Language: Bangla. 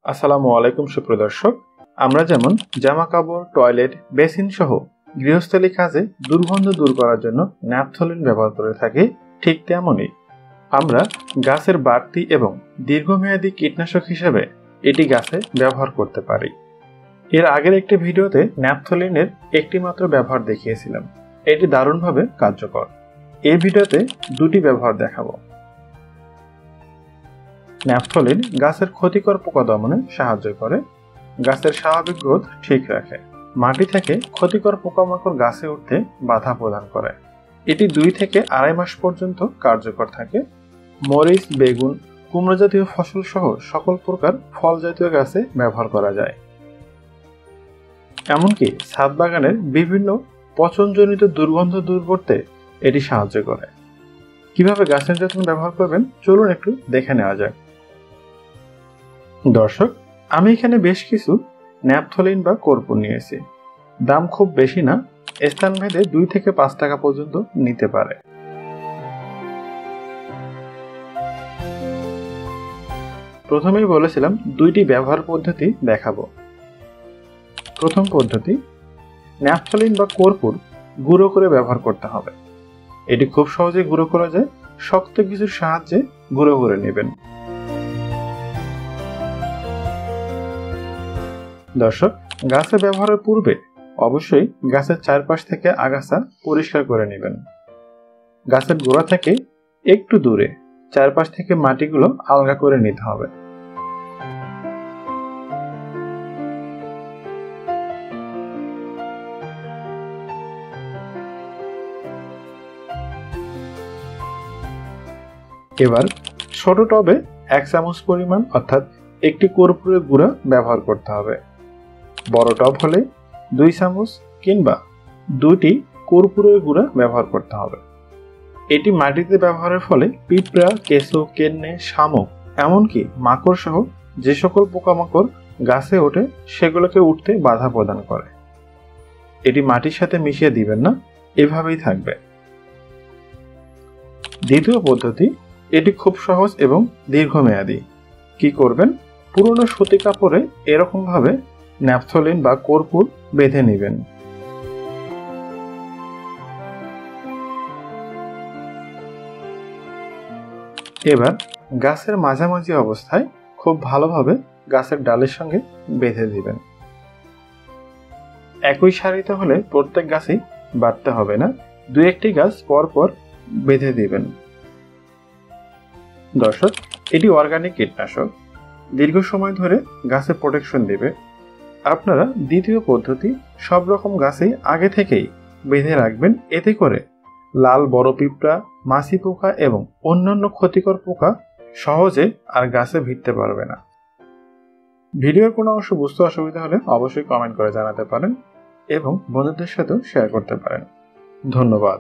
আসসালামু আলাইকুম সুপ্রিয় দর্শক, আমরা যেমন জামা কাপড়, টয়লেট, বেসিন সহ গৃহস্থালী কাজে দুর্গন্ধ দূর করার জন্য ন্যাপথলিন ব্যবহার করে থাকি, ঠিক তেমনই আমরা গাছের বাড়তি এবং দীর্ঘমেয়াদী কীটনাশক হিসেবে এটি গাছে ব্যবহার করতে পারি। এর আগের একটি ভিডিওতে ন্যাপথলিনের একটি মাত্র ব্যবহার দেখিয়েছিলাম। এটি দারুণভাবে কার্যকর। এই ভিডিওতে দুটি ব্যবহার দেখাবো। ন্যাপথলিন গাছের ক্ষতিকর পোকা দমনে সাহায্য করে, গাছের স্বাভাবিক গ্রোথ ঠিক রাখে, মাটি থেকে ক্ষতিকর পোকামাকড় গাছে উঠতে বাধা প্রদান করে। এটি 2 থেকে আড়াই মাস পর্যন্ত কার্যকর থাকে। মরিচ, বেগুন, কুমড়ো জাতীয় ফসল সহ সকল প্রকার ফল জাতীয় গাছে ব্যবহার করা যায়। এমনকি ছাদ বাগানের বিভিন্ন পচনজনিত দুর্গন্ধ দূর করতে এটি সাহায্য করে। কিভাবে গাছের যত্ন ব্যবহার করবেন চলুন একটু দেখে নেওয়া যাক। দর্শক, আমি এখানে বেশ কিছু ন্যাপথলিন বা কর্পূর নিয়েছি। দাম খুব বেশি না, স্থানভেদে 2 থেকে 5 টাকা পর্যন্ত নিতে পারে। প্রথমেই বলেছিলাম 2টি ব্যবহার পদ্ধতি দেখাবো। প্রথম পদ্ধতি, ন্যাপথলিন বা কর্পূর গুঁড়ো করে ব্যবহার করতে হবে। এটি খুব সহজে গুঁড়ো করা যায়। শক্ত কিছুর সাহায্যে গুঁড়ো করে নেবেন। দর্শক, গাছে ব্যবহারের পূর্বে অবশ্যই গাছের চারপাশ থেকে আগাছা পরিষ্কার করে নেবেন। গাছের গোড়া থেকে একটু দূরে চারপাশ থেকে মাটিগুলো আলগা করে নিতে হবে। এবার ছোট টবে 1 চামচ পরিমাণ অর্থাৎ একটি কর্পূরের গুঁড়া ব্যবহার করতে হবে। বড় টব হলে 2 চামচ কিংবা 2টি কর্পূরের গুঁড়া ব্যবহার করতে হবে। এটি মাটিতে ব্যবহারের ফলে পিঁপড়া, কেঁচো, কেন্নে, শামুক এমনকি মাকড় সহ যে সকল পোকামাকড় গাছে ওঠে সেগুলোকে উঠতে বাধা প্রদান করে। এটি মাটির সাথে মিশিয়ে দিবেন না, এভাবেই থাকবে। দ্বিতীয় পদ্ধতি, এটি খুব সহজ এবং দীর্ঘমেয়াদী। কি করবেন? পুরনো সুতি কাপড়ে এরকম ভাবে ন্যাপথলিন বা কর্পূর বেঁধে নেবেন। এবার গাছের মাঝামাঝি অবস্থায় খুব ভালোভাবে গাছের ডালের সঙ্গে বেঁধে দিবেন। একই সারিতে হলে প্রত্যেক গাছই বাঁধতে হবে না, 2-1টি গাছ পর পর বেঁধে দিবেন। দর্শক, এটি অর্গানিক কীটনাশক, দীর্ঘ সময় ধরে গাছে প্রোটেকশন দেবে। আপনারা দ্বিতীয় পদ্ধতি, সব রকম গাছেই আগে থেকেই বেঁধে রাখবেন। এতে করে লাল বড় পিঁপড়া, মাছি পোকা এবং অন্যান্য ক্ষতিকর পোকা সহজে আর গাছে ভিড়তে পারবে না। ভিডিওর কোনো অংশ বুঝতে অসুবিধা হলে অবশ্যই কমেন্ট করে জানাতে পারেন এবং বন্ধুদের সাথেও শেয়ার করতে পারেন। ধন্যবাদ।